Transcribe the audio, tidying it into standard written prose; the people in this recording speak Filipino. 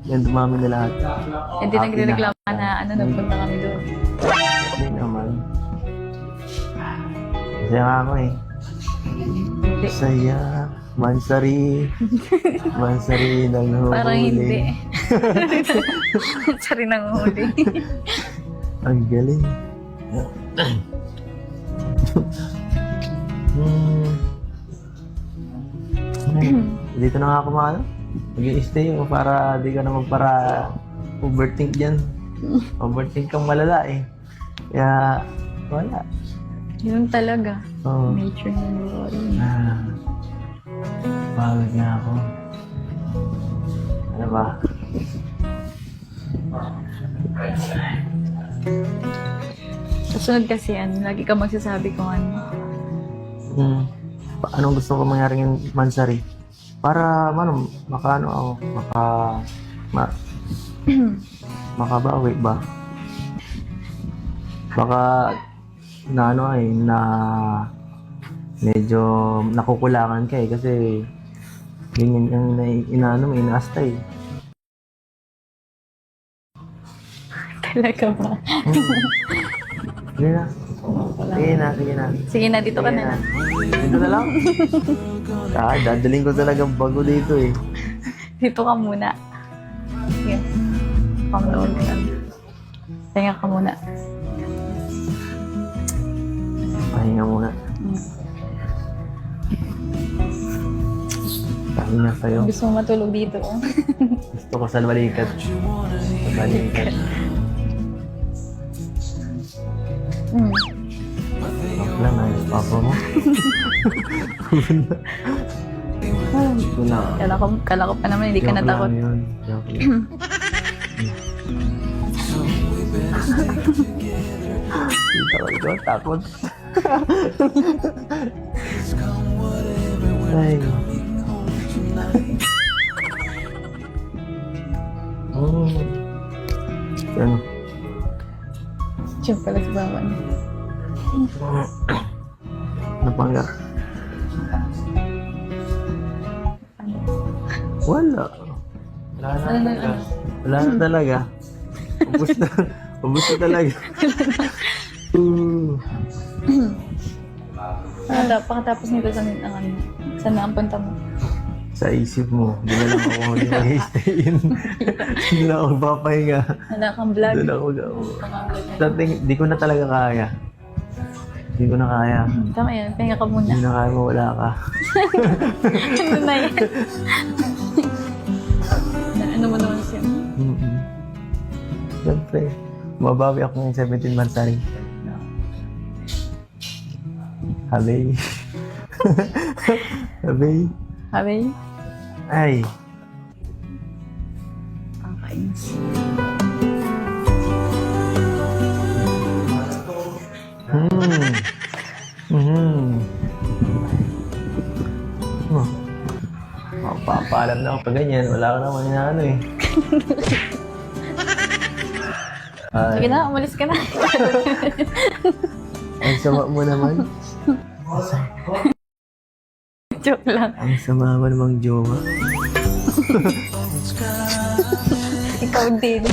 Yan, dumami na lahat. Hindi nagre-reklamo na nagpunta kami doon. Hindi naman. Masaya nga ako eh. Saya. Mansari. Mansari ng huli. Parang hindi. Sorry nang huli. Ang galing. Dito na nga ako mag-i-stay ako para di ka na magpara overthink dyan. Overthink kang malala eh. Kaya wala. Yun talaga. Oo. Nature ng worry. Pagod nga ako. Ano ba? Kasunod kasi lagi ka magsasabi kung ano. Anong gusto ko mangyari ng Mansari? Para makaano ako, makabawi ba? Baka na medyo nakukulangan ka eh kasi yun yung inaasta eh. Talaga ba? Sige na. Sige na, dito ka na lang. Dito na lang? Dadaling ko talagang bago dito eh. Dito ka muna. Sige. Pangnood ka. Pahinga ka muna. Pahinga muna. Pahinga sa'yo. Gusto mo matulog dito. Gusto ko sa balikat. Sa balikat. Lang na yung papa mo. Kala ko pa naman, hindi ka natakot. Joke lang. Hindi ko takot. Ay. Ano? Diyan pala sa bawan. Napanggap? Wala. Wala na talaga. Ubus na. Ubus na talaga. Pakatapos nito saan na ang punta mo? Sa isip mo, di na lang ako mag-stay in. Hindi na ako papahinga. Wala kang vlog. Doon ako dating, di ko na talaga kaya. Hindi ko na kaya. Tama yan, pahinga ka muna. Hindi na kaya mo, wala ka. Ano na yan? Ano mo naman siya? Siyempre, mabawi ako ng 17 months na rin. Habay. Habay. Habay? Ay. Okay. Papaalam na ako pa ganyan. Wala ka naman inaano eh. Sige na, umalis ka na. Ang sama mo naman. Joke lang. Ang sama mo namang jowa. Ikaw din.